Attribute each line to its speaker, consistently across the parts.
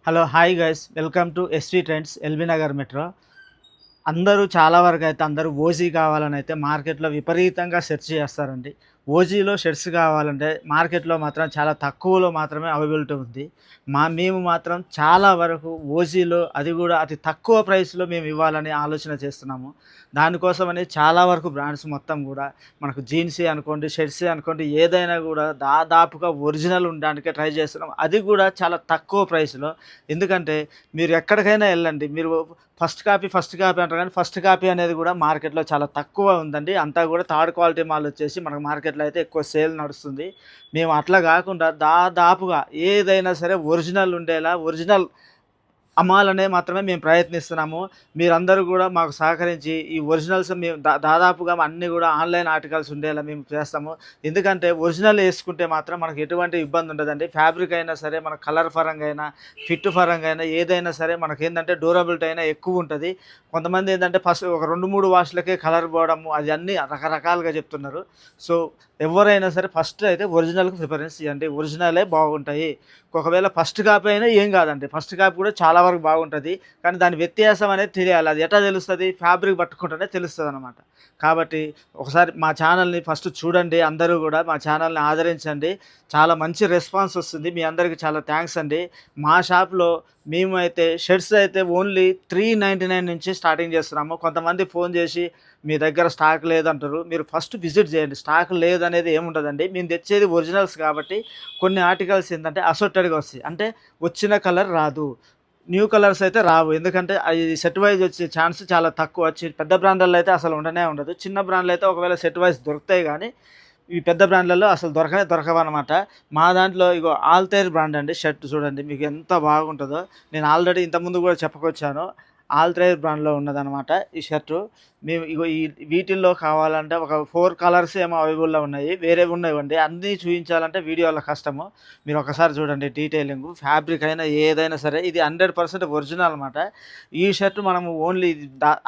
Speaker 1: Hello hi guys welcome to SV trends LB Nagar metro. అందరూ చాలా వరకు అయితే అందరూ ఓజీ కావాలని అయితే మార్కెట్లో విపరీతంగా సెర్చ్ చేస్తారండి. ఓజీలో షర్ట్స్ కావాలంటే మార్కెట్లో మాత్రం చాలా తక్కువలో మాత్రమే అవైలబిలిటీ ఉంది. మేము మాత్రం చాలా వరకు ఓజీలో అది కూడా అతి తక్కువ ప్రైస్లో మేము ఇవ్వాలని ఆలోచన చేస్తున్నాము. దానికోసమని చాలా వరకు బ్రాండ్స్ మొత్తం కూడా మనకు జీన్సే అనుకోండి, షర్ట్సే అనుకోండి, ఏదైనా కూడా దాదాపుగా ఒరిజినల్ ఉండడానికే ట్రై చేస్తున్నాం. అది కూడా చాలా తక్కువ ప్రైస్లో. ఎందుకంటే మీరు ఎక్కడికైనా వెళ్ళండి, మీరు ఫస్ట్ కాపీ అంటారు కానీ ఫస్ట్ కాపీ అనేది కూడా మార్కెట్లో చాలా తక్కువ ఉందండి. అంతా కూడా థర్డ్ క్వాలిటీ మాల్ వచ్చేసి మనకు మార్కెట్లో అయితే ఎక్కువ సేల్ నడుస్తుంది. మేము అట్లా కాకుండా దాదాపుగా ఏదైనా సరే ఒరిజినల్ ఉండేలా ఒరిజినల్ అమ్మాలనే మాత్రమే మేము ప్రయత్నిస్తున్నాము. మీరందరూ కూడా మాకు సహకరించి ఈ ఒరిజినల్స్ మేము దాదాపుగా అన్నీ కూడా ఆన్‌లైన్ ఆర్టికల్స్ ఉండేలా మేము చేస్తాము. ఎందుకంటే ఒరిజినల్ యేసుకుంటే మాత్రం మనకు ఎటువంటి ఇబ్బంది ఉండదండి. ఫ్యాబ్రిక్ అయినా సరే, మన కలర్ పరంగా అయినా, ఫిట్ పరంగా అయినా ఏదైనా సరే మనకేందంటే డ్యూరబిలిటీ అయినా ఎక్కువుంటది. కొంతమంది ఏందంటే ఫస్ట్ ఒక 2, 3 వాష్‌లకే కలర్ పోవడము అది అన్నీ రకరకాలుగా చెప్తున్నారు. సో, ఎవరైనా సరే ఫస్ట్ అయితే ఒరిజినల్‌కి ప్రిఫరెన్స్ ఇయ్యండి. ఒరిజినలే బాగుంటాయి. ఒకవేళ ఫస్ట్ కాపీ అయినా ఏం కాదండి. ఫస్ట్ కాపీ కూడా చాలా వరకు బాగుంటది. కానీ దాని వ్యత్యాసం అనేది తెలియాలి. అది ఎట్లా తెలుస్తది? ఫ్యాబ్రిక్ పట్టుకుంటేనే తెలుస్తదనమాట. కాబట్టి ఒకసారి మా ఛానల్‌ని ఫస్ట్ చూడండి. అందరూ గూడా మా ఛానల్‌ని ఆదరించండి. చాలా మంచి రెస్పాన్స్ వస్తుంది. మీ అందరికి చాలా థాంక్స్ అండి. మా షాప్‌లో మేమైతే షర్ట్స్ అయితే ఓన్లీ 399 నుంచి స్టార్టింగ్ చేస్తున్నాము. కొంతమంది ఫోన్ చేసి మీ దగ్గర స్టాక్ లేదంటారు. మీరు ఫస్ట్ విజిట్ చేయండి. స్టాక్ లేదనేది ఏముండదండి. మేము తెచ్చేది ఒరిజినల్స్ కాబట్టి కొన్ని ఆర్టికల్స్ ఏందంటే అసోర్టెడ్‌గా వస్తాయి. అంటే వచ్చిన కలర్ రాదు. న్యూ కలర్స్ అయితే రావు. ఎందుకంటే అది సెట్ వైస్ వచ్చే ఛాన్స్ చాలా తక్కువ. పెద్ద బ్రాండ్‌లలో అయితే అసలు ఉండనే ఉండదు. చిన్న బ్రాండ్‌లో అయితే ఒకవేళ సెట్ వైస్ దొరుకుతాయి గానీ, ఈ పెద్ద బ్రాండ్‌లలో అసలు దొరకవనమాట. మా దాంట్లో ఇగో ఆల్తైర్ బ్రాండ్ అండి. షర్ట్ చూడండి మీకు ఎంత బాగుంటదో. నేను ఆల్రెడీ ఇంతకుముందు గూడా చెప్పుకొచ్చాను. ఆల్తైర్ బ్రాండ్‌లో ఉన్నదనమాట ఈ షర్టు. మేము ఇగో వీటిల్లో కావాలంటే ఒక 4 కలర్స్ ఏమో అవైలబుల్‌లో ఉన్నాయి. వేరేవి ఉన్నాయండి. అన్నీ చూయించాలంటే వీడియోలో కష్టము. మీరు ఒకసారి చూడండి డీటెయిలింగు. ఫ్యాబ్రిక్ అయినా ఏదైనా సరే ఇది 100% ఒరిజినల్ అనమాట. ఈ షర్ట్ మనము ఓన్లీ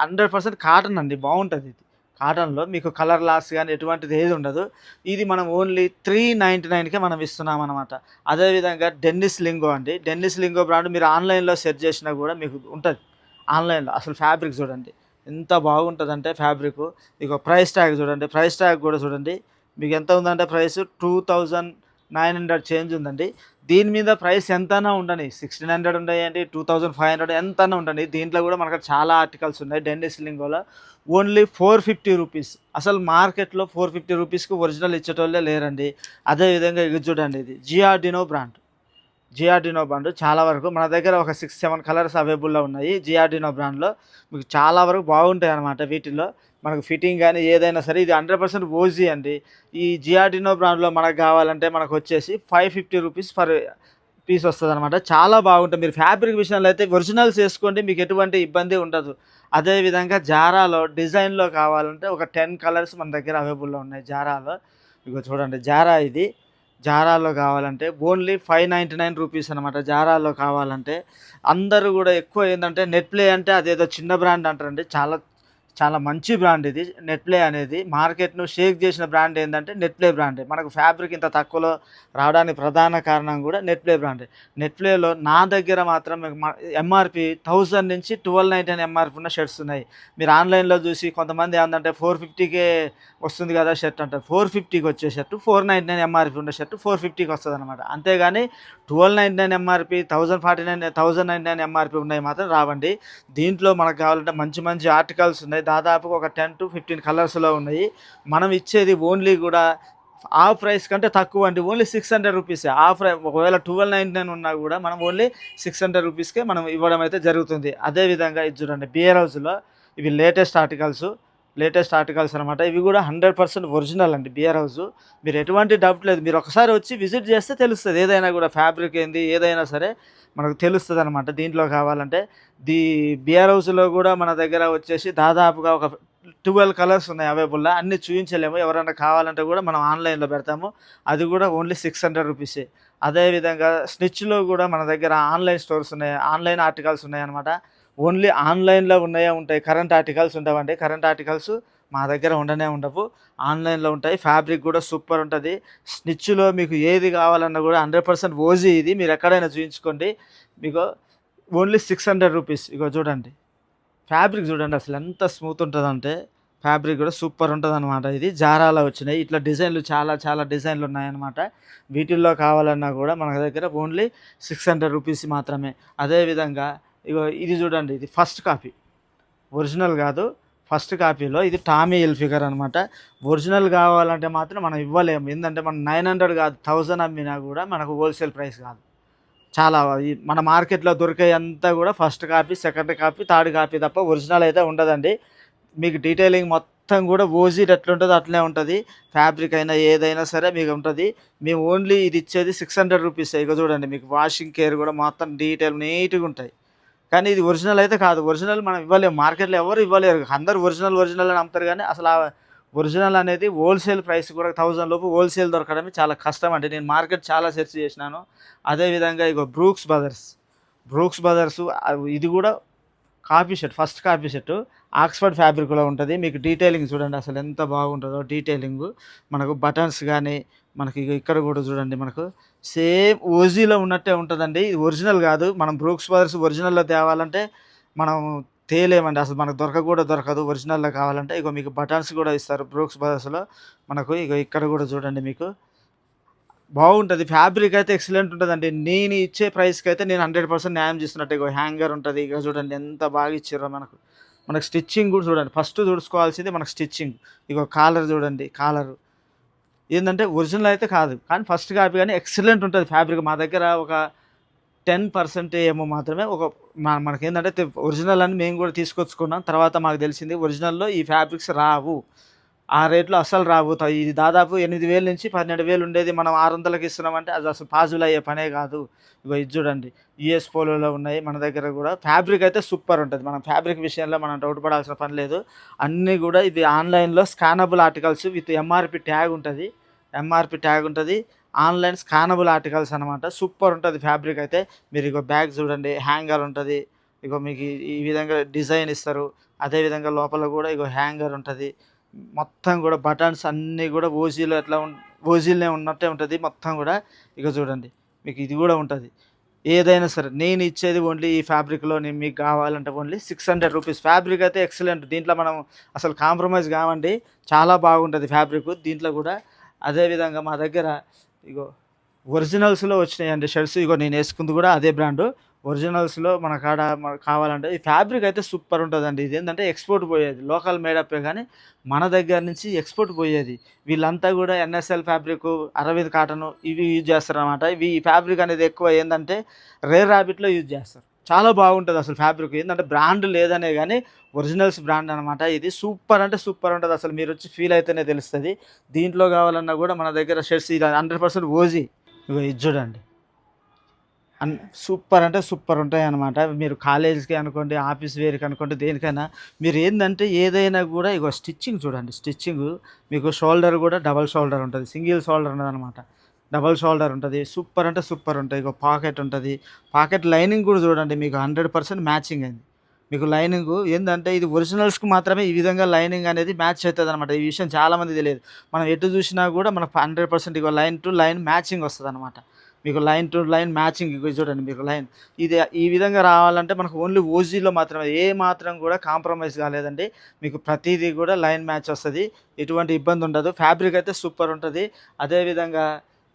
Speaker 1: 100% కాటన్ అండి. బావుంటది ఇది. కాటన్‌లో మీకు కలర్ లాస్ గాని ఎటువంటిది ఏది ఉండదు. ఇది మనం ఓన్లీ 399కే మనం ఇస్తున్నామనమాట. అదే విధంగా డెన్నిస్ లింగో అండి. డెన్నిస్ లింగో బ్రాండ్ మీరు ఆన్‌లైన్‌లో సెర్చ్ చేసినా గూడా మీకు ఉంటది. ఆన్‌లైన్‌లో అసలు ఫ్యాబ్రిక్ చూడండి. ఎంత బాగుంటదంటే ఫ్యాబ్రికు. ఇగో ప్రైస్ ట్యాగ్ చూడండి. ప్రైస్ ట్యాగ్ గూడా చూడండి. మీకెంత ఉందంటే ప్రైసు 2900 చేంజ్ ఉందండి. దీని మీద ప్రైస్ ఎంతైనా ఉండని. 1600 ఉండనియండి, 2500 ఎంతైనా ఉండని. దీంట్లో గూడా మనకు చాలా ఆర్టికల్స్ ఉన్నాయి. డెన్నిస్ లింగోలో ఓన్లీ ₹450. అసలు మార్కెట్‌లో ₹450కి ఒరిజినల్ ఇచ్చేటోళ్ళే లేరండి. అదే విధంగా ఇది చూడండి ఇది జిఆర్డినో బ్రాండ్. జిఆర్డినో బ్రాండ్ చాలా వరకు మన దగ్గర ఒక 6, 7 కలర్స్ అవైలబుల్‌లో ఉన్నాయి. జిఆర్డినో బ్రాండ్‌లో మీకు చాలా వరకు బాగుంటాయన్నమాట వీటిల్లో. మనకు ఫిట్టింగ్ గాని ఏదైనా సరే ఇది 100% ఓజీ అండి. ఈ జిఆర్డినో బ్రాండ్‌లో మనకు కావాలంటే మనకొచ్చేసి ₹550 పర్ పీస్ వస్తదనమాట. చాలా బాగుంటాయి. మీరు ఫ్యాబ్రిక్ విషయంలో అయితే ఒరిజినల్స్ ఏసుకోండి. మీకు ఎటువంటి ఇబ్బంది ఉండదు. అదే విధంగా జారాలో డిజైన్‌లో కావాలంటే ఒక 10 కలర్స్ మన దగ్గర అవైలబుల్‌లో ఉన్నాయి జారాలో. ఇగో చూడండి జారా ఇది. జారాలో కావాలంటే ఓన్లీ ₹599 అనమాట. జారాలో కావాలంటే అందరూ గూడా ఎక్కువ ఏందంటే నెట్ ప్లే అంటే అదేదో చిన్న బ్రాండ్ అంటారండి. చాలా చాలా మంచి బ్రాండ్ ఇది. నెట్‌ప్లే అనేది మార్కెట్‌ను షేక్ చేసిన బ్రాండ్ ఏందంటే నెట్‌ప్లే బ్రాండే. మనకు ఫ్యాబ్రిక్ ఇంత తక్కువలో రావడానికి ప్రధాన కారణం గూడా నెట్‌ప్లే బ్రాండే. నెట్‌ప్లేలో నా దగ్గర మాత్రం ఎంఆర్‌పి 1000 నుంచి 1299 ఎంఆర్‌పి ఉన్న షర్ట్స్ ఉన్నాయి. మీరు ఆన్‌లైన్‌లో చూసి కొంతమంది ఏందంటే 450కే వస్తుంది కదా షర్ట్ అంటారు. 450కి వచ్చే షర్ట్ 499 ఎంఆర్‌పి ఉన్న షర్ట్ 450కి వస్తదనమాట. అంతేగాని 1299 ఎంఆర్‌పి, 1099 ఎంఆర్‌పి ఉన్నయి మాత్రం రావండి. దీంట్లో మనకు కావాలంటే మంచి మంచి ఆర్టికల్స్ ఉన్నాయి. దాదాపుగా ఒక 10-15 కలర్స్‌లో ఉన్నాయి. మనం ఇచ్చేది ఓన్లీ గూడా హాఫ్ ప్రైస్ కంటే తక్కువండి. ఓన్లీ ₹600 హాఫ్ ఒకవేళ 1299 ఉన్నా గూడా మనం ఓన్లీ ₹600కే మనం ఇవ్వడం అయితే జరుగుతుంది. అదే విధంగా ఇది చూడండి బియర్ హౌస్‌లో ఇవి లేటెస్ట్ ఆర్టికల్స్ అనమాట. ఇవి గూడా 100% ఒరిజినల్ అండి బియర్ హౌసు. మీరు ఎటువంటి డౌట్ లేదు. మీరు ఒకసారి వచ్చి విజిట్ చేస్తే తెలుస్తది. ఏదైనా గూడా ఫ్యాబ్రిక్ ఏంది ఏదైనా సరే మనకు తెలుస్తదనమాట. దీంట్లో కావాలంటే ది బియర్ హౌస్‌లో గూడా మన దగ్గర వచ్చేసి దాదాపుగా ఒక 12 కలర్స్ ఉన్నాయి అవైలబుల్‌లో. అన్నీ చూయించలేము. ఎవరైనా కావాలంటే గూడా మనం ఆన్‌లైన్‌లో పెడతాము. అది గూడా ఓన్లీ ₹600. అదే విధంగా స్నిచ్‌లో గూడా మన దగ్గర ఆన్‌లైన్ స్టోర్స్ ఉన్నాయి. ఆన్‌లైన్ ఆర్టికల్స్ ఉన్నాయన్నమాట. ఓన్లీ ఆన్‌లైన్‌లో ఉన్నయే ఉంటాయి. కరెంట్ ఆర్టికల్స్ ఉండవండి. కరెంట్ ఆర్టికల్స్ మా దగ్గర ఉండనే ఉండవు. ఆన్‌లైన్‌లో ఉంటాయి. ఫ్యాబ్రిక్ గూడా సూపర్ ఉంటది. స్నిచ్‌లో మీకు ఏది కావాలన్నా గూడా 100% ఓజీ ఇది. మీరెక్కడైనా చూయించుకోండి. మీకు ఓన్లీ 600 రూపీస్. ఇగో చూడండి. ఫ్యాబ్రిక్ చూడండి అసలు ఎంత స్మూత్ ఉంటదంటే, ఫ్యాబ్రిక్ గూడా సూపర్ ఉంటదనమాట. ఇది జారాలో వచ్చినాయి. ఇట్లా డిజైన్‌లు చాలా చాలా డిజైన్‌లున్నాయనమాట. వీటిల్లో కావాలన్నా గూడా మన దగ్గర ఓన్లీ 600 రూపీస్ మాత్రమే. అదే విధంగా ఇగో ఇది చూడండి. ఇది ఫస్ట్ కాపీ. ఒరిజినల్ గాదు. ఫస్ట్ కాపీలో ఇది టామీ హిల్ఫిగర్ అనమాట. ఒరిజినల్ గావాలంటే మాత్రం మనం ఇవ్వలేము. ఏందంటే మనం 900 గాదు 1000 అమ్మినా గూడా మనకు హోల్‌సేల్ ప్రైస్ గాదు. చాలా ఈ మన మార్కెట్‌లో దొరికేయంతా గూడా first copy, second copy, third copy తప్ప ఒరిజినల్ అయితే ఉండదండి. మీకు డీటెయిలింగ్ మొత్తం గూడా ఓజీడ్ ఎట్లుంటదో అట్లనే ఉంటది. ఫ్యాబ్రిక్ అయినా ఏదైనా సరే మీకుంటది. మేము ఓన్లీ ఇది ఇచ్చేది 600 రూపీసే. ఇగో చూడండి మీకు వాషింగ్ కేర్ గూడా మొత్తం డీటెయిల్ నీట్‌గుంటాయి. కానీ ఇది ఒరిజినల్ అయితే కాదు. ఒరిజినల్ మనం ఇవ్వలేము. మార్కెట్‌లో ఎవరు ఇవ్వలేరు. అందరూ ఒరిజినల్, ఒరిజినల్ అని అమ్ముతారు గానీ అసలు ఆ ఒరిజినల్ అనేది హోల్‌సేల్ ప్రైస్ కూడా 1000 లోపు హోల్‌సేల్ దొరకడమే చాలా కష్టం అండి. నేను మార్కెట్ చాలా సెర్చ్ చేసినాను. అదే విధంగా ఇగో బ్రూక్స్ బ్రదర్స్ ఇది గూడా copy set. First copy set. Oxford ఫ్యాబ్రిక్‌లో ఉంటది. మీకు డీటెయిలింగ్ చూడండి అసలు ఎంత బాగుంటదో డీటెయిలింగు. మనకు బటన్స్ గానీ, మనకి ఇగో ఇక్కడ గూడా చూడండి మనకు సేమ్ ఓజీలో ఉన్నట్టే ఉంటదండి. ఇది ఒరిజినల్ గాదు. మనం బ్రూక్స్ బ్రదర్స్ ఒరిజినల్‌లో తేవాలంటే మనం తేలేమండి. అసలు మనకు దొరకదు ఒరిజినల్‌లో కావాలంటే. ఇగో మీకు బటన్స్ గూడా ఇస్తారు బ్రూక్స్ బ్రదర్స్‌లో. మనకు ఇగో ఇక్కడ గూడా చూడండి మీకు బాగుంటది. ఫ్యాబ్రిక్ అయితే ఎక్సలెంట్ ఉంటదండి. నేను ఇచ్చే ప్రైస్‌కైతే నేను 100% న్యాయం చేస్తున్నట్టే. ఇగో హ్యాంగర్ ఉంటది. ఇగ చూడండి ఎంత బాగా ఇచ్చిర్రో మనకు. మనకు స్టిచ్చింగ్ గూడా చూడండి. ఫస్ట్ చూసుకోవాల్సింది మనకు స్టిచ్చింగ్. ఇగో కాలర్ చూడండి. కాలరు ఏందంటే ఒరిజినల్ అయితే కాదు. కానీ ఫస్ట్ కాపీ గాని ఎక్సలెంట్ ఉంటది ఫ్యాబ్రిక్. మా దగ్గర ఒక 10% ఏమో మాత్రమే ఒక మనకేందంటే ఒరిజినల్ అని మేము గూడా తీసుకొచ్చుకున్నాం. తర్వాత మాకు తెలిసింది ఒరిజినల్‌లో ఈ ఫ్యాబ్రిక్స్ రావు. ఆ రేట్‌లో అస్సలు రావు. ఇది దాదాపు 8,000 నుంచి 12,000 ఉండేది మనం 600కి ఇస్తున్నామంటే అది అసలు పాజిబుల్ అయ్యే పనే కాదు. ఇగో ఇది చూడండి. యూఎస్ పోలోలో ఉన్నాయి మన దగ్గర గూడా. ఫ్యాబ్రిక్ అయితే సూపర్ ఉంటది. మనం ఫ్యాబ్రిక్ విషయంలో మనం డౌట్ పడాల్సిన పని లేదు. అన్నీ గూడా ఇది ఆన్‌లైన్‌లో scannable articles with MRP tag ఉంటది. ఎంఆర్‌పీ ట్యాగ్ ఉంటది. ఆన్‌లైన్ స్కానబుల్ ఆర్టికల్స్ అనమాట. సూపర్ ఉంటది ఫ్యాబ్రిక్ అయితే. మీరు ఇగో బ్యాగ్ చూడండి. హ్యాంగర్ ఉంటది. ఇగో మీకు ఈ విధంగా డిజైన్ ఇస్తారు. అదే విధంగా లోపల గూడా ఇగో హ్యాంగర్ ఉంటది. మొత్తం గూడా బటన్స్ అన్నీ గూడా ఓజీలో ఎట్లా ఓజీలనే ఉన్నట్టే ఉంటది మొత్తం గూడా. ఇగో చూడండి. మీకు ఇది గూడా ఉంటది. ఏదైనా సరే నేను ఇచ్చేది ఓన్లీ ఈ ఫ్యాబ్రిక్‌లో నేను మీకు కావాలంటే ఓన్లీ 600 రూపీస్. ఫ్యాబ్రిక్ అయితే ఎక్సలెంట్. దీంట్లో మనం అసలు కాంప్రమైజ్ కామండి. చాలా బాగుంటది ఫ్యాబ్రికు దీంట్లో గూడా. అదే విధంగా మా దగ్గర ఇగో ఒరిజినల్స్‌లో వచ్చినాయండి షర్ట్స్. ఇగో నేనేసుకుంది గూడా అదే బ్రాండు. ఒరిజినల్స్‌లో మన కాడ మనకు కావాలంటే ఈ ఫ్యాబ్రిక్ అయితే సూపర్ ఉంటదండి. ఇదేంటంటే ఎక్స్‌పోర్ట్ పోయేది. లోకల్ మేడప్పే గానీ మన దగ్గర నుంచి ఎక్స్‌పోర్ట్ పోయేది. వీళ్ళంతా గూడా ఎన్ఎస్ఎల్ ఫ్యాబ్రికు, అరవింద్ కాటను ఇవి యూజ్ చేస్తారనమాట. ఈ ఫ్యాబ్రిక్ అనేది ఎక్కువ ఏందంటే రేర్ రాబిట్‌లో యూజ్ చేస్తారు. చాలా బాగుంటదసలు ఫ్యాబ్రిక్. ఏందంటే బ్రాండ్ లేదనే గానీ ఒరిజినల్స్ బ్రాండ్ అనమాట. ఇది సూపర్ అంటే సూపర్ ఉంటదసలు. మీరొచ్చి ఫీల్ అయితేనే తెలుస్తది. దీంట్లో కావాలన్నా గూడా మన దగ్గర షర్ట్స్ ఇది 100% ఓజీ. ఇగో ఇది చూడండి. అన్ సూపర్ అంటే సూపర్ ఉంటాయన్నమాట. మీరు కాలేజ్‌కి అనుకోండి, ఆఫీస్ వేర్‌కి అనుకోండి, దేనికైనా మీరేందంటే ఏదైనా గూడా ఇగో స్టిచ్చింగ్ చూడండి. స్టిచ్చింగు మీకు షోల్డర్ గూడా డబుల్ షోల్డర్ ఉంటది. సింగిల్ షోల్డర్ ఉండదనమాట. డబుల్ షోల్డర్ ఉంటది. సూపర్ అంటే సూపర్ ఉంటాయి. ఇగో పాకెట్ ఉంటది. పాకెట్ లైనింగ్ గూడా చూడండి మీకు 100% మ్యాచింగ్ అయింది. మీకు లైనింగు ఏందంటే ఇది ఒరిజినల్స్‌కి మాత్రమే ఈ విధంగా లైనింగ్ అనేది మ్యాచ్ అయితదనమాట. ఈ విషయం చాలా మందికి తెలియదు. మనం ఎటు చూసినా గూడా మనకు 100% ఇగో లైన్ టు లైన్ మ్యాచింగ్ వస్తదనమాట. మీకు లైన్ టు లైన్ మ్యాచింగ్ ఇగో చూడండి మీకు లైన్. ఇది ఈ విధంగా రావాలంటే మనకు ఓన్లీ ఓజీలో మాత్రమే. ఏ మాత్రం గూడా కాంప్రమైజ్ కాలేదండి. మీకు ప్రతీది గూడా లైన్ మ్యాచ్ వస్తది. ఎటువంటి ఇబ్బంది ఉండదు. ఫ్యాబ్రిక్ అయితే సూపర్ ఉంటది. అదే విధంగా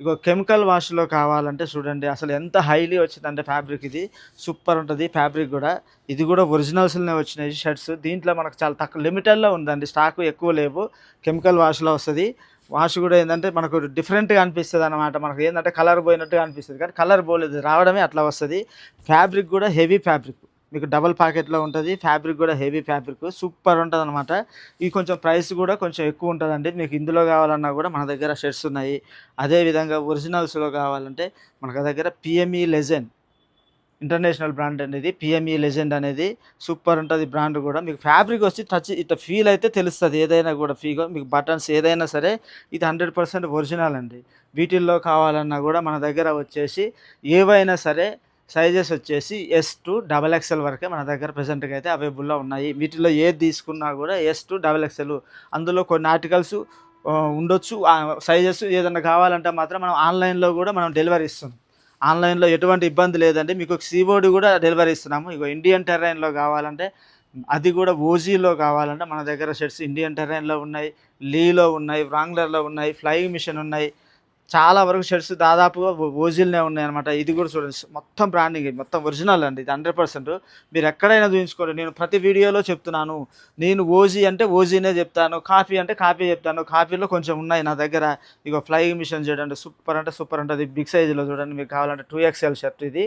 Speaker 1: ఇగో కెమికల్ వాష్‌లో కావాలంటే చూడండి అసలు ఎంత హైలీ వచ్చిందంటే ఫ్యాబ్రిక్ ఇది. సూపర్ ఉంటది ఫ్యాబ్రిక్ గూడా. ఇది గూడా ఒరిజినల్స్‌లోనే వచ్చినాయి షర్ట్స్. దీంట్లో మనకు చాలా తక్కువ లిమిటెడ్‌లో ఉందండి. స్టాకు ఎక్కువ లేవు. కెమికల్ వాష్‌లో వస్తది. వాష్ గూడా ఏందంటే మనకు డిఫరెంట్‌గా అనిపిస్తదనమాట. మనకు ఏందంటే కలర్ పోయినట్టుగా అనిపిస్తది. కానీ కలర్ పోలేదు. రావడమే అట్లా వస్తది. ఫ్యాబ్రిక్ గూడా హెవీ ఫ్యాబ్రిక్. మీకు డబుల్ పాకెట్‌లో ఉంటది. ఫ్యాబ్రిక్ గూడా హెవీ ఫ్యాబ్రిక్. సూపర్ ఉంటదనమాట. ఇది కొంచెం ప్రైస్ గూడా కొంచెం ఎక్కువ ఉంటదండి. మీకు ఇందులో కావాలన్నా గూడా మన దగ్గర షర్ట్స్ ఉన్నాయి. అదే విధంగా ఒరిజినల్స్‌లో కావాలంటే మన దగ్గర పిఎంఈ లెజెండ్ ఇంటర్నేషనల్ బ్రాండ్ అనేది పిఎంఈ లెజెండ్ అనేది సూపర్ ఉంటది బ్రాండ్ గూడా. మీకు ఫ్యాబ్రిక్ వచ్చి టచ్ ఇట్లా ఫీల్ అయితే తెలుస్తది. ఏదైనా గూడా మీకు బటన్స్ ఏదైనా సరే ఇది 100% ఒరిజినల్ అండి. వీటిల్లో కావాలన్నా గూడా మన దగ్గర వచ్చేసి ఏవైనా సరే సైజెస్ వచ్చేసి ఎస్ టు డబల్ ఎక్స్ఎల్ వరకే మన దగ్గర ప్రెజెంట్‌గా అయితే అవైలబుల్‌లో ఉన్నాయి. వీటిలో ఏది తీసుకున్నా గూడా ఎస్ టు డబల్ ఎక్స్ఎల్ అందులో కొన్ని ఆర్టికల్స్ ఉండొచ్చు. సైజెస్ ఏదన్నా కావాలంటే మాత్రం మనం ఆన్‌లైన్‌లో గూడా మనం డెలివరీ ఇస్తున్నాం. ఆన్లైన్లో ఎటువంటి ఇబ్బంది లేదండి. మీకు సీఓడి కూడా డెలివరీ ఇస్తున్నాము. ఇగో ఇండియన్ టెర్రైన్‌లో కావాలంటే అది కూడా ఓజీలో కావాలంటే మన దగ్గర షర్ట్స్ ఇండియన్ టెర్రైన్‌లో ఉన్నాయి, లీలో ఉన్నాయి, వ్రాంగ్లర్‌లో ఉన్నాయి, ఫ్లయింగ్ మిషన్ ఉన్నాయి. చాలా వరకు షర్ట్స్ దాదాపుగా ఓజీలనే ఉన్నాయన్నమాట. ఇది కూడా చూడండి మొత్తం బ్రాండింగ్, మొత్తం ఒరిజినల్ అండి. ఇది 100%. మీరు ఎక్కడైనా చూయించుకోండి. నేను ప్రతి వీడియోలో చెప్తున్నాను. నేను ఓజీ అంటే ఓజీనే చెప్తాను. కాపీ అంటే కాపీ చెప్తాను. కాపీలో కొంచెం ఉన్నాయి నా దగ్గర. ఇగో ఫ్లయింగ్ మిషన్ చూడండి, సూపర్ అంటే సూపర్ ఉంటది. బిగ్ సైజులో చూడండి, మీకు కావాలంటే 2XL షర్ట్ ఇది.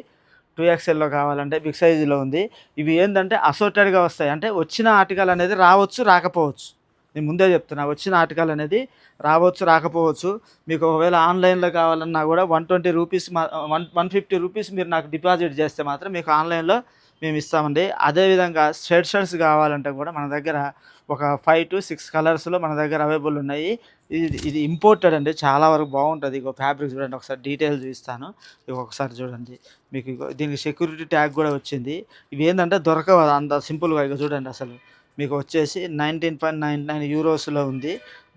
Speaker 1: 2XLలో కావాలంటే బిగ్ సైజులో ఉంది. ఇవి ఏందంటే అసోర్టెడ్‌గా వస్తాయి. అంటే వచ్చిన ఆర్టికల్ అనేది రావచ్చు, రాకపోవచ్చు. నేను ముందే చెప్తున్నా. వచ్చిన ఆర్టికల్ అనేది రావచ్చు, రాకపోవచ్చు. మీకు ఒకవేళ ఆన్‌లైన్‌లో కావాలన్నా కూడా రూ. 150 రూపీస్ మీరు నాకు డిపాజిట్ చేస్తే మాత్రం మీకు ఆన్‌లైన్‌లో మేము ఇస్తామండి. అదేవిధంగా షర్ట్స్ కావాలంటే కూడా మన దగ్గర ఒక 5-6 కలర్స్‌లో మన దగ్గర అవైలబుల్ ఉన్నాయి. ఇది ఇంపోర్టెడ్ అండి. చాలా వరకు బాగుంటది. ఇగో ఫ్యాబ్రిక్ చూడండి, ఒకసారి డీటెయిల్స్ చూపిస్తాను. ఇగో ఒకసారి చూడండి. మీకు ఇగో దీనికి సెక్యూరిటీ ట్యాగ్ కూడా వచ్చింది. ఇవేందంటే దొరకవు అంత సింపుల్‌గా. ఇగో చూడండి అసలు. మీకు వచ్చేసి 19.99 యూరోస్‌లో ఉంది.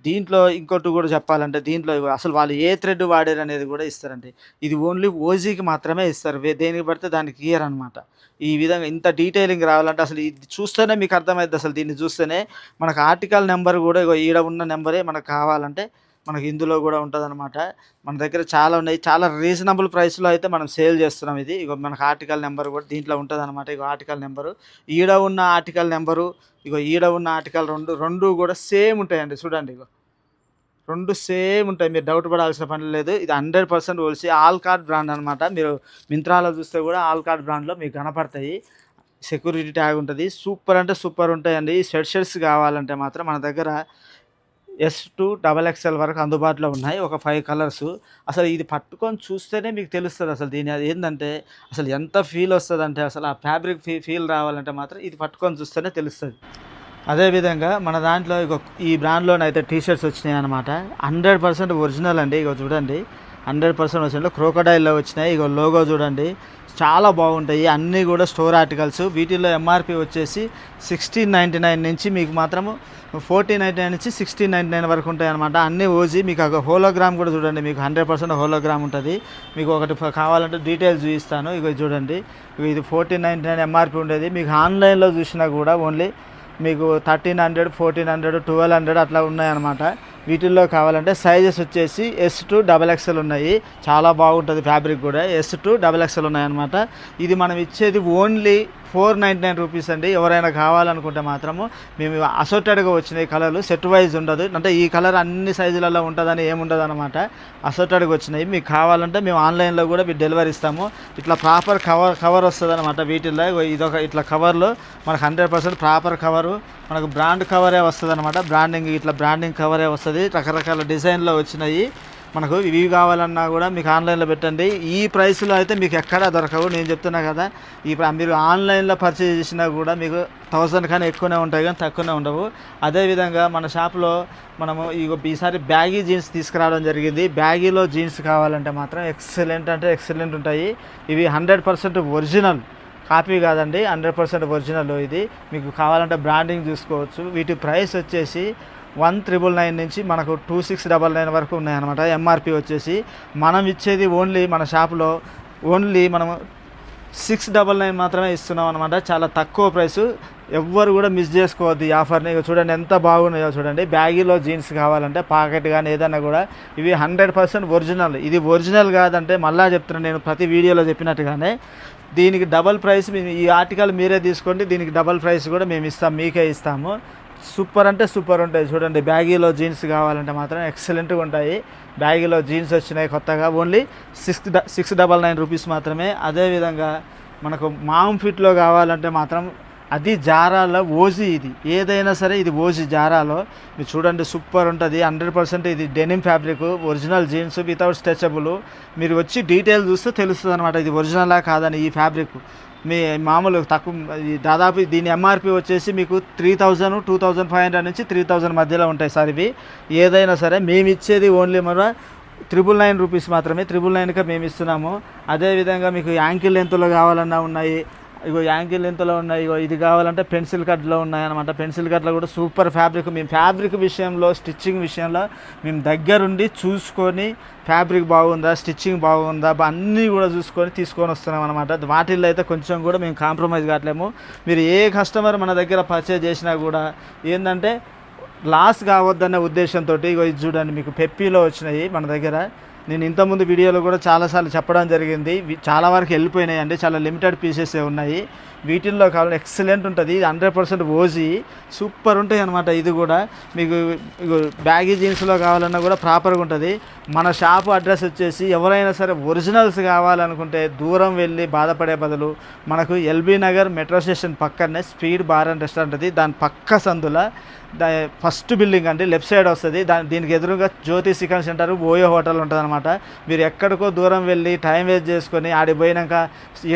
Speaker 1: దీంట్లో ఇంకోటి కూడా చెప్పాలంటే దీంట్లో అసలు వాళ్ళు ఏ థ్రెడ్ వాడారనేది కూడా ఇస్తారండి. ఇది ఓన్లీ ఓజీకి మాత్రమే ఇస్తారు. దేనికి పడితే దానికి ఇయ్యరనమాట. ఈ విధంగా ఇంత డీటెయిలింగ్ రావాలంటే అసలు ఇది చూస్తేనే మీకు అర్థమైద్ది. అసలు దీన్ని చూస్తేనే మనకు ఆర్టికల్ నెంబర్ కూడా ఇగో ఈడ ఉన్న నెంబరే మనకు కావాలంటే మనకి ఇందులో కూడా ఉంటదనమాట. మన దగ్గర చాలా ఉన్నాయి. చాలా రీజనబుల్ ప్రైస్‌లో అయితే మనం సేల్ చేస్తున్నాం ఇది. ఇగో మనకు ఆర్టికల్ నెంబర్ కూడా దీంట్లో ఉంటదనమాట. ఇగో ఆర్టికల్ నెంబరు, ఈడ ఉన్న ఆర్టికల్ నెంబరు, ఇగో ఈడ ఉన్న ఆర్టికల్ 2 కూడా సేమ్ ఉంటాయండి. చూడండి ఇగో 2 సేమ్ ఉంటాయి. మీరు డౌట్ పడాల్సిన పని లేదు. ఇది 100% హోల్‌సీ ఆల్ కార్డ్ బ్రాండ్ అనమాట. మీరు మింత్రాలో చూస్తే కూడా ఆల్ కార్డ్ బ్రాండ్‌లో మీకు కనపడతాయి. సెక్యూరిటీ ట్యాగ్ ఉంటది. సూపర్ అంటే సూపర్ ఉంటాయండి. ఈ షర్ట్స్ కావాలంటే మాత్రం మన దగ్గర S to XXL వరకు అందుబాటులో ఉన్నాయి. ఒక 5 కలర్సు. అసలు ఇది పట్టుకొని చూస్తేనే మీకు తెలుస్తది అసలు దీని అది ఏందంటే అసలు ఎంత ఫీల్ వస్తదంటే అసలు ఆ ఫ్యాబ్రిక్ ఫీల్ రావాలంటే మాత్రం ఇది పట్టుకొని చూస్తేనే తెలుస్తది. అదేవిధంగా మన దాంట్లో ఈ బ్రాండ్‌లోనైతే టీ షర్ట్స్ వచ్చినాయన్నమాట. 100% ఒరిజినల్ అండి. ఇగో చూడండి, 100% ఒరిజినల్. క్రోకోడైల్‌లో వచ్చినాయి. ఇగో లోగో చూడండి. చాలా బాగుంటాయి. అన్నీ కూడా స్టోర్ ఆర్టికల్స్. వీటిల్లో ఎంఆర్‌పీ వచ్చేసి 1699 నుంచి మీకు మాత్రము 1499 నుంచి 1699 వరకు ఉంటాయన్నమాట. అన్నీ ఓజీ. మీకు హోలోగ్రామ్ కూడా చూడండి. మీకు 100% హోలోగ్రామ్ ఉంటుంది. మీకు ఒకటి కావాలంటే డీటెయిల్స్ చూపిస్తాను. ఇగో చూడండి. ఇది 1499 ఎంఆర్‌పీ ఉండేది. మీకు ఆన్‌లైన్‌లో చూసినా కూడా ఓన్లీ మీకు 1300, 1400, 1200 అట్లా ఉన్నాయన్నమాట. వీటిల్లో కావాలంటే సైజెస్ వచ్చేసి S to XXL ఉన్నాయి. చాలా బాగుంటుంది ఫ్యాబ్రిక్ కూడా. S to XXL ఉన్నాయన్నమాట. ఇది మనం ఇచ్చేది ఓన్లీ 499 రూపీస్ అండి. ఎవరైనా కావాలనుకుంటే మాత్రము మేము అసోర్టెడ్గా వచ్చినాయి కలర్లు, సెట్ వైజ్ ఉండదు. అంటే ఈ కలర్ అన్ని సైజులలో ఉంటుందని ఏముండదు అనమాట. అసోర్టెడ్గా వచ్చినాయి. మీకు కావాలంటే మేము ఆన్లైన్లో కూడా మీరు డెలివరీ ఇస్తాము. ఇట్లా ప్రాపర్ కవర్ వస్తుంది అనమాట. వీటిల్లో ఇదొక ఇట్లా కవర్లో మనకు 100% ప్రాపర్ కవరు, మనకు బ్రాండ్ కవరే వస్తుంది అనమాట. బ్రాండింగ్ కవరే వస్తుంది. రకరకాల డిజైన్లో వచ్చినాయి. మనకు ఇవి కావాలన్నా కూడా మీకు ఆన్లైన్లో పెట్టండి. ఈ ప్రైస్లో అయితే మీకు ఎక్కడా దొరకవు. నేను చెప్తున్నా కదా, మీరు ఆన్లైన్లో పర్చేజ్ చేసినా కూడా మీకు 1000 కానీ ఎక్కువనే ఉంటాయి కానీ తక్కువనే ఉండవు. అదేవిధంగా మన షాప్లో మనము ఈసారి బ్యాగీ జీన్స్ తీసుకురావడం జరిగింది. బ్యాగీలో జీన్స్ కావాలంటే మాత్రం ఎక్సలెంట్ అంటే ఎక్సలెంట్ ఉంటాయి. ఇవి 100% ఒరిజినల్, కాపీ కాదండి. 100% ఒరిజినల్. ఇది మీకు కావాలంటే బ్రాండింగ్ చూసుకోవచ్చు. వీటి ప్రైస్ వచ్చేసి 1999 నుంచి మనకు 2699 వరకు ఉన్నాయన్నమాట. ఎంఆర్పి వచ్చేసి మనం ఇచ్చేది ఓన్లీ మన షాపులో ఓన్లీ మనము 699 మాత్రమే ఇస్తున్నాం అనమాట. చాలా తక్కువ ప్రైసు. ఎవ్వరు కూడా మిస్ చేసుకోవద్దు ఈ ఆఫర్ని. చూడండి ఎంత బాగున్నాయో చూడండి. బ్యాగీలో జీన్స్ కావాలంటే పాకెట్ కానీ ఏదన్నా కూడా ఇవి 100% ఒరిజినల్. ఇది ఒరిజినల్ కాదంటే మళ్ళా చెప్తున్నాను నేను ప్రతి వీడియోలో చెప్పినట్టుగానే దీనికి డబల్ ప్రైస్. ఈ ఆర్టికల్ మీరే తీసుకోండి, దీనికి డబల్ ప్రైస్ కూడా మేము ఇస్తాం, మీకే ఇస్తాము. సూపర్ అంటే సూపర్ ఉంటాయి. చూడండి బ్యాగీలో జీన్స్ కావాలంటే మాత్రం ఎక్సలెంట్గా ఉంటాయి. బ్యాగీలో జీన్స్ వచ్చినాయి కొత్తగా. ఓన్లీ 699 రూపీస్ మాత్రమే. అదేవిధంగా మనకు మామ్ ఫిట్లో కావాలంటే మాత్రం అది జారాలో ఓజీ. ఇది ఏదైనా సరే ఇది ఓజీ జారాలో. మీరు చూడండి సూపర్ ఉంటుంది. 100% ఇది denim fabric, original jeans without stretchable. మీరు వచ్చి డీటెయిల్ చూస్తే తెలుస్తుంది అనమాట ఇది ఒరిజినలా కాదని. ఈ ఫ్యాబ్రిక్ మీ మామూలు తక్కువ, దాదాపు దీని ఎంఆర్పి వచ్చేసి మీకు 3000, 2500 నుంచి 3000 మధ్యలో ఉంటాయి సార్ ఇవి. ఏదైనా సరే మేము ఇచ్చేది ఓన్లీ మన 999 రూపీస్ మాత్రమే. 999కే మేము ఇస్తున్నాము. అదేవిధంగా మీకు యాంకిల్ లెంత్లో కావాలన్నా ఉన్నాయి, ఇగో యాంకిల్ లెంత్లో ఉన్నాయి, ఇగో ఇది కావాలంటే పెన్సిల్ కట్లో ఉన్నాయన్నమాట. పెన్సిల్ కట్లో కూడా సూపర్ ఫ్యాబ్రిక్. మేము ఫ్యాబ్రిక్ విషయంలో, స్టిచ్చింగ్ విషయంలో మేము దగ్గరుండి చూసుకొని ఫ్యాబ్రిక్ బాగుందా, స్టిచ్చింగ్ బాగుందా, అన్నీ కూడా చూసుకొని తీసుకొని వస్తున్నాం అనమాట. వాటిల్లో అయితే కొంచెం కూడా మేము కాంప్రమైజ్ కావట్లేము. మీరు ఏ కస్టమర్ మన దగ్గర పర్చేజ్ చేసినా కూడా ఏంటంటే లాస్ కావద్దన్న ఉద్దేశంతో ఇగో ఇది చూడండి, మీకు పెప్పీలో వచ్చినాయి మన దగ్గర. నేను ఇంతకుముందు వీడియోలో కూడా చాలాసార్లు చెప్పడం జరిగింది. చాలా వరకు వెళ్ళిపోయినాయి అండి, చాలా లిమిటెడ్ పీసెసే ఉన్నాయి. వీటిల్లో కావాలి ఎక్సలెంట్ ఉంటుంది, 100% ఓజీ సూపర్ ఉంటాయి అనమాట. ఇది కూడా మీకు బ్యాగీ జీన్స్లో కావాలన్నా కూడా ప్రాపర్గా ఉంటుంది. మన షాపు అడ్రస్ వచ్చేసి ఎవరైనా సరే ఒరిజినల్స్ కావాలనుకుంటే దూరం వెళ్ళి బాధపడే బదులు మనకు ఎల్బీ నగర్ మెట్రో స్టేషన్ పక్కనే స్పీడ్ బార్ అండ్ రెస్టారెంట్ ఉంది. దాని పక్క సందుల ఫస్ట్ బిల్డింగ్ అండి, లెఫ్ట్ సైడ్ వస్తుంది. దీనికి ఎదురుగా జ్యోతి చికెన్ సెంటర్, ఓయో హోటల్ ఉంటుంది అనమాట. మీరు ఎక్కడికో దూరం వెళ్ళి టైం వేస్ట్ చేసుకొని ఆడికి పోయినాక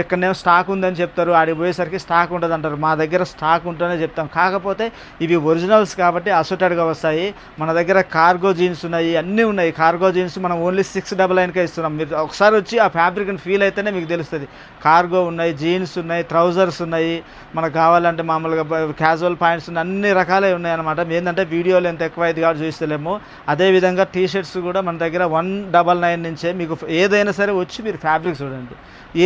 Speaker 1: ఎక్కడనేమో స్టాక్ ఉందని చెప్తారు, ఆడికి పోయేసరికి స్టాక్ ఉంటుంది అంటారు. మా దగ్గర స్టాక్ ఉంటుందని చెప్తాం, కాకపోతే ఇవి ఒరిజినల్స్ కాబట్టి అసోటెడ్గా వస్తాయి. మన దగ్గర కార్గో జీన్స్ ఉన్నాయి, అన్నీ ఉన్నాయి. కార్గో జీన్స్ మనం ఓన్లీ 699కే ఇస్తున్నాం. మీరు ఒకసారి వచ్చి ఆ ఫ్యాబ్రిక్ని ఫీల్ అయితేనే మీకు తెలుస్తుంది. కార్గో ఉన్నాయి, జీన్స్ ఉన్నాయి, ట్రౌజర్స్ ఉన్నాయి, మనకు కావాలంటే మామూలుగా క్యాజువల్ పాయింట్స్ ఉన్నాయి, అన్ని రకాలే ఉన్నాయి అనమాట. ఏంటంటే వీడియోలు ఎంత ఎక్కువ అయితే కాబట్టి చూస్తలేము. అదేవిధంగా టీ షర్ట్స్ కూడా మన దగ్గర 199 నుంచే మీకు ఏదైనా సరే వచ్చి మీరు ఫ్యాబ్రిక్ చూడండి,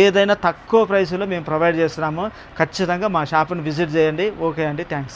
Speaker 1: ఏదైనా తక్కువ ప్రైస్లో మేము ప్రొవైడ్ చేస్తున్నాము. ఖచ్చితంగా మా షాప్ని విజిట్ చేయండి. ఓకే అండి, థ్యాంక్స్.